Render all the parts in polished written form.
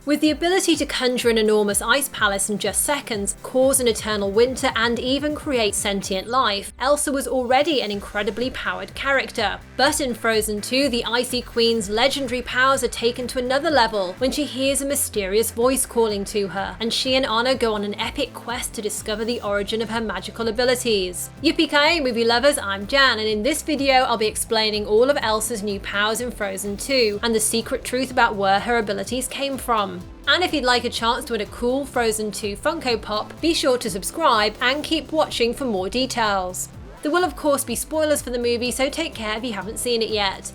With the ability to conjure an enormous ice palace in just seconds, cause an eternal winter, and even create sentient life, Elsa was already an incredibly powered character. But in Frozen 2, the Icy Queen's legendary powers are taken to another level when she hears a mysterious voice calling to her, and she and Anna go on an epic quest to discover the origin of her magical abilities. Yippee-ki-yay, movie lovers, I'm Jan, and in this video I'll be explaining all of Elsa's new powers in Frozen 2, and the secret truth about where her abilities came from. And if you'd like a chance to win a cool Frozen 2 Funko Pop, be sure to subscribe and keep watching for more details. There will of course be spoilers for the movie, so take care if you haven't seen it yet.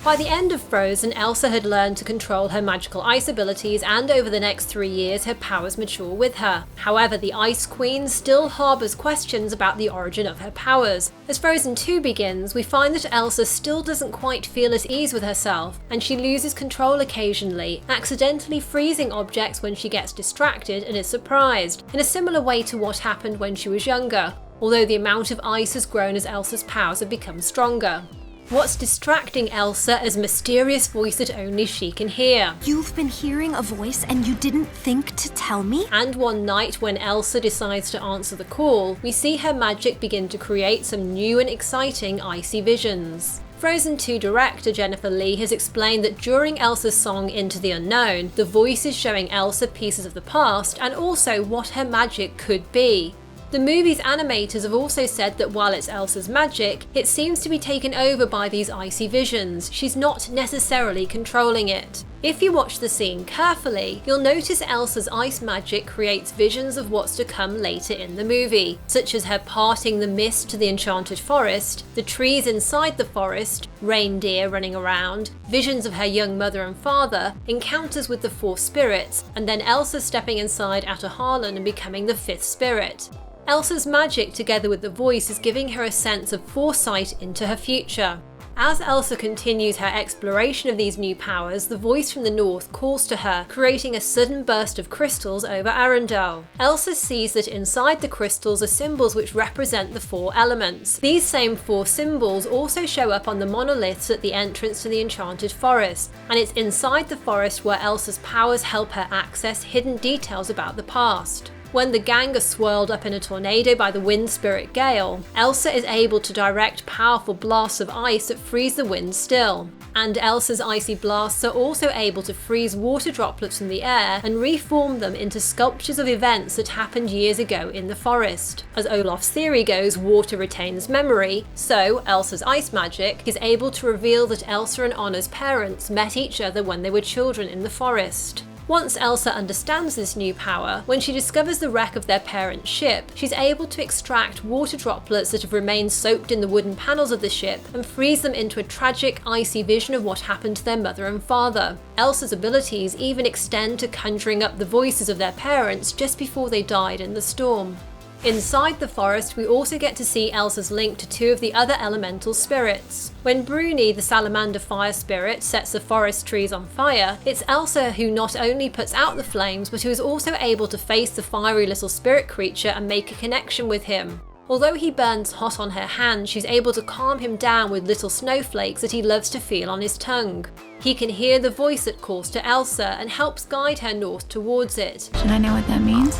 By the end of Frozen, Elsa had learned to control her magical ice abilities, and over the next 3 years her powers mature with her. However, the Ice Queen still harbours questions about the origin of her powers. As Frozen 2 begins, we find that Elsa still doesn't quite feel at ease with herself, and she loses control occasionally, accidentally freezing objects when she gets distracted and is surprised, in a similar way to what happened when she was younger, although the amount of ice has grown as Elsa's powers have become stronger. What's distracting Elsa is a mysterious voice that only she can hear. You've been hearing a voice and you didn't think to tell me? And one night when Elsa decides to answer the call, we see her magic begin to create some new and exciting icy visions. Frozen 2 director Jennifer Lee has explained that during Elsa's song Into the Unknown, the voice is showing Elsa pieces of the past and also what her magic could be. The movie's animators have also said that while it's Elsa's magic, it seems to be taken over by these icy visions. She's not necessarily controlling it. If you watch the scene carefully, you'll notice Elsa's ice magic creates visions of what's to come later in the movie, such as her parting the mist to the enchanted forest, the trees inside the forest, reindeer running around, visions of her young mother and father, encounters with the four spirits, and then Elsa stepping inside Ata Harlan and becoming the fifth spirit. Elsa's magic, together with the voice, is giving her a sense of foresight into her future. As Elsa continues her exploration of these new powers, the voice from the north calls to her, creating a sudden burst of crystals over Arendelle. Elsa sees that inside the crystals are symbols which represent the four elements. These same four symbols also show up on the monoliths at the entrance to the Enchanted Forest, and it's inside the forest where Elsa's powers help her access hidden details about the past. When the gang are swirled up in a tornado by the wind spirit Gale, Elsa is able to direct powerful blasts of ice that freeze the wind still. And Elsa's icy blasts are also able to freeze water droplets from the air and reform them into sculptures of events that happened years ago in the forest. As Olaf's theory goes, water retains memory, so Elsa's ice magic is able to reveal that Elsa and Anna's parents met each other when they were children in the forest. Once Elsa understands this new power, when she discovers the wreck of their parents' ship, she's able to extract water droplets that have remained soaked in the wooden panels of the ship and freeze them into a tragic, icy vision of what happened to their mother and father. Elsa's abilities even extend to conjuring up the voices of their parents just before they died in the storm. Inside the forest, we also get to see Elsa's link to two of the other elemental spirits. When Bruni, the salamander fire spirit, sets the forest trees on fire, it's Elsa who not only puts out the flames, but who is also able to face the fiery little spirit creature and make a connection with him. Although he burns hot on her hand, she's able to calm him down with little snowflakes that he loves to feel on his tongue. He can hear the voice that calls to Elsa and helps guide her north towards it. Should I know what that means?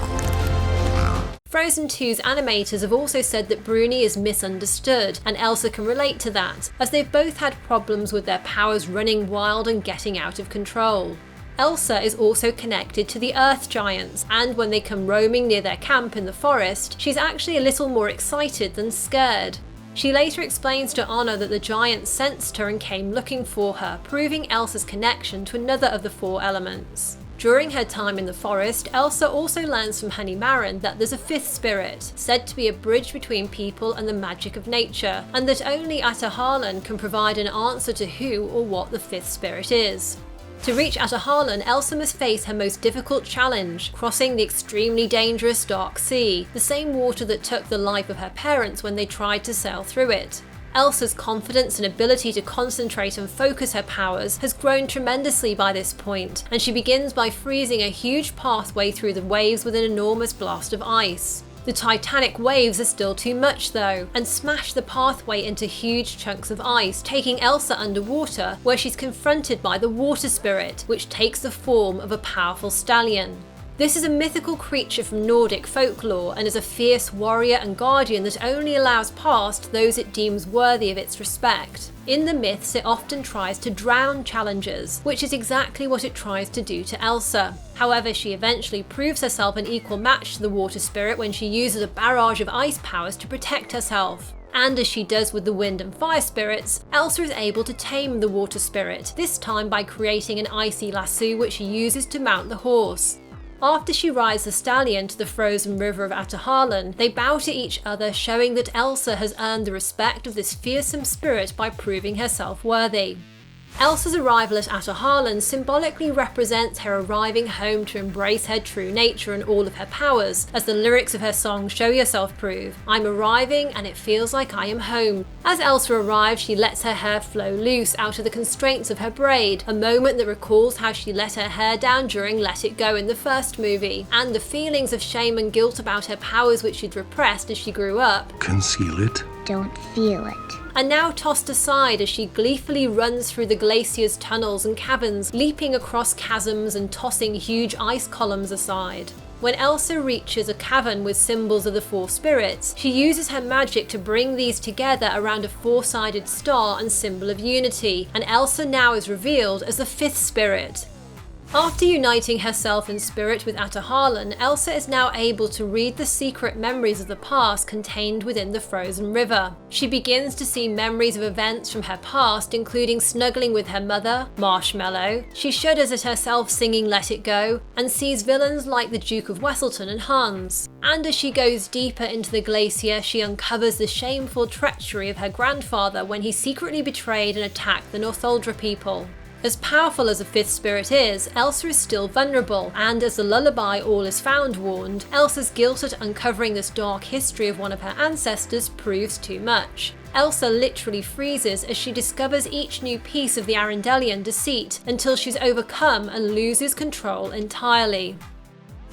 Frozen 2's animators have also said that Bruni is misunderstood, and Elsa can relate to that, as they've both had problems with their powers running wild and getting out of control. Elsa is also connected to the Earth Giants, and when they come roaming near their camp in the forest, she's actually a little more excited than scared. She later explains to Anna that the giants sensed her and came looking for her, proving Elsa's connection to another of the four elements. During her time in the forest, Elsa also learns from Honey Marin that there's a fifth spirit, said to be a bridge between people and the magic of nature, and that only Ata Harlan can provide an answer to who or what the fifth spirit is. To reach Ata Harlan, Elsa must face her most difficult challenge, crossing the extremely dangerous Dark Sea, the same water that took the life of her parents when they tried to sail through it. Elsa's confidence and ability to concentrate and focus her powers has grown tremendously by this point, and she begins by freezing a huge pathway through the waves with an enormous blast of ice. The titanic waves are still too much though, and smash the pathway into huge chunks of ice, taking Elsa underwater, where she's confronted by the water spirit, which takes the form of a powerful stallion. This is a mythical creature from Nordic folklore and is a fierce warrior and guardian that only allows past those it deems worthy of its respect. In the myths, it often tries to drown challengers, which is exactly what it tries to do to Elsa. However, she eventually proves herself an equal match to the water spirit when she uses a barrage of ice powers to protect herself. And as she does with the wind and fire spirits, Elsa is able to tame the water spirit, this time by creating an icy lasso which she uses to mount the horse. After she rides the stallion to the frozen river of Ataharlan, they bow to each other, showing that Elsa has earned the respect of this fearsome spirit by proving herself worthy. Elsa's arrival at Ataharlan symbolically represents her arriving home to embrace her true nature and all of her powers, as the lyrics of her song Show Yourself prove. I'm arriving and it feels like I am home. As Elsa arrives, she lets her hair flow loose out of the constraints of her braid, a moment that recalls how she let her hair down during Let It Go in the first movie, and the feelings of shame and guilt about her powers which she'd repressed as she grew up. Conceal it. Don't feel it. Are now tossed aside as she gleefully runs through the glacier's tunnels and caverns, leaping across chasms and tossing huge ice columns aside. When Elsa reaches a cavern with symbols of the four spirits, she uses her magic to bring these together around a four-sided star and symbol of unity, and Elsa now is revealed as the fifth spirit. After uniting herself in spirit with Ataharlan, Elsa is now able to read the secret memories of the past contained within the frozen river. She begins to see memories of events from her past, including snuggling with her mother, Marshmallow. She shudders at herself singing Let It Go, and sees villains like the Duke of Wesselton and Hans. And as she goes deeper into the glacier, she uncovers the shameful treachery of her grandfather when he secretly betrayed and attacked the Northuldra people. As powerful as the fifth spirit is, Elsa is still vulnerable, and as the lullaby All Is Found warned, Elsa's guilt at uncovering this dark history of one of her ancestors proves too much. Elsa literally freezes as she discovers each new piece of the Arendellian deceit until she's overcome and loses control entirely.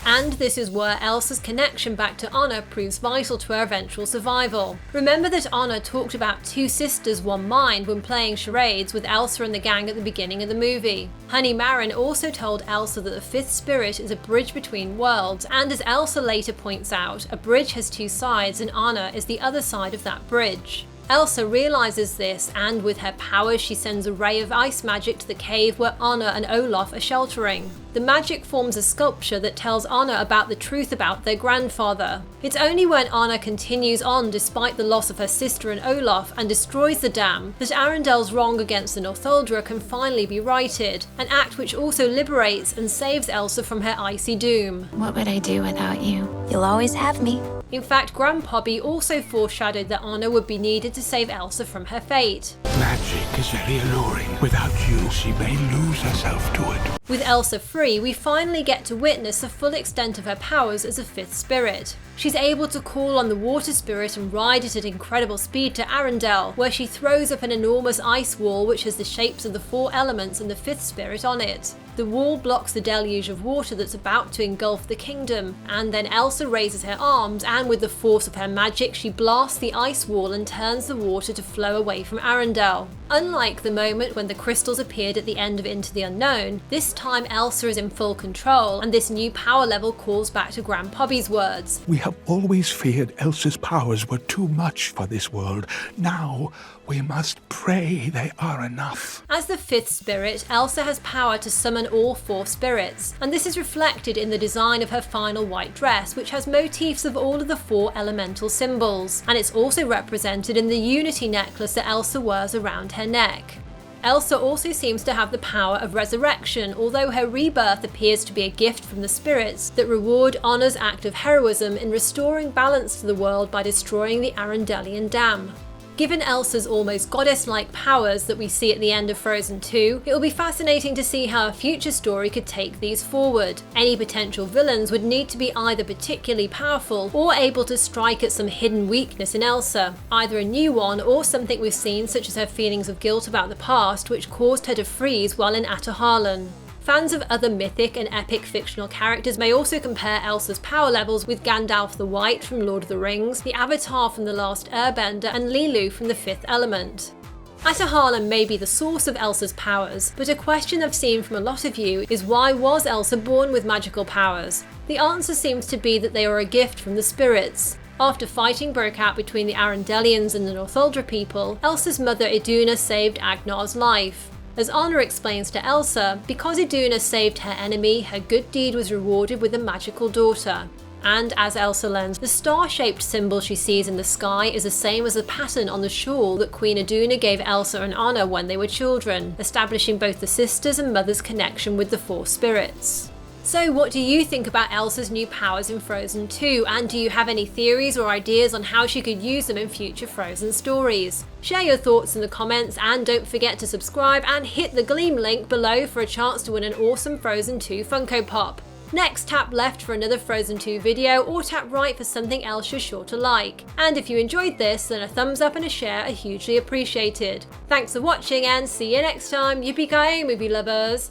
And this is where Elsa's connection back to Anna proves vital to her eventual survival. Remember that Anna talked about two sisters, one mind when playing charades with Elsa and the gang at the beginning of the movie. Honey Marin also told Elsa that the fifth spirit is a bridge between worlds, and as Elsa later points out, a bridge has two sides and Anna is the other side of that bridge. Elsa realizes this, and with her powers she sends a ray of ice magic to the cave where Anna and Olaf are sheltering. The magic forms a sculpture that tells Anna about the truth about their grandfather. It's only when Anna continues on despite the loss of her sister and Olaf and destroys the dam that Arendel's wrong against the Northuldra can finally be righted, an act which also liberates and saves Elsa from her icy doom. What would I do without you? You'll always have me. In fact, Grandpappy also foreshadowed that Anna would be needed to save Elsa from her fate. Magic is very alluring. Without you, she may lose herself to it. With Elsa free, we finally get to witness the full extent of her powers as a fifth spirit. She's able to call on the water spirit and ride it at incredible speed to Arendelle, where she throws up an enormous ice wall which has the shapes of the four elements and the fifth spirit on it. The wall blocks the deluge of water that's about to engulf the kingdom, and then Elsa raises her arms and with the force of her magic she blasts the ice wall and turns the water to flow away from Arendelle. Unlike the moment when the crystals appeared at the end of Into the Unknown, this time Elsa is in full control, and this new power level calls back to Grandpappy's words. We have always feared Elsa's powers were too much for this world. Now we must pray they are enough. As the fifth spirit, Elsa has power to summon all four spirits, and this is reflected in the design of her final white dress, which has motifs of all of the four elemental symbols, and it's also represented in the Unity necklace that Elsa wears around her neck. Elsa also seems to have the power of resurrection, although her rebirth appears to be a gift from the spirits that reward Anna's act of heroism in restoring balance to the world by destroying the Arendellian Dam. Given Elsa's almost goddess-like powers that we see at the end of Frozen 2, it will be fascinating to see how a future story could take these forward. Any potential villains would need to be either particularly powerful or able to strike at some hidden weakness in Elsa, either a new one or something we've seen such as her feelings of guilt about the past which caused her to freeze while in Ataharlan. Fans of other mythic and epic fictional characters may also compare Elsa's power levels with Gandalf the White from Lord of the Rings, the Avatar from The Last Airbender, and Lilu from The Fifth Element. Atahala may be the source of Elsa's powers, but a question I've seen from a lot of you is, why was Elsa born with magical powers? The answer seems to be that they are a gift from the spirits. After fighting broke out between the Arendellians and the Northuldra people, Elsa's mother Iduna saved Agnar's life. As Anna explains to Elsa, because Iduna saved her enemy, her good deed was rewarded with a magical daughter. And as Elsa learns, the star-shaped symbol she sees in the sky is the same as the pattern on the shawl that Queen Iduna gave Elsa and Anna when they were children, establishing both the sisters' and mother's connection with the four spirits. So what do you think about Elsa's new powers in Frozen 2, and do you have any theories or ideas on how she could use them in future Frozen stories? Share your thoughts in the comments, and don't forget to subscribe and hit the Gleam link below for a chance to win an awesome Frozen 2 Funko Pop. Next, tap left for another Frozen 2 video, or tap right for something else you're sure to like. And if you enjoyed this, then a thumbs up and a share are hugely appreciated. Thanks for watching, and see you next time. Yippee-ki-yay, movie lovers!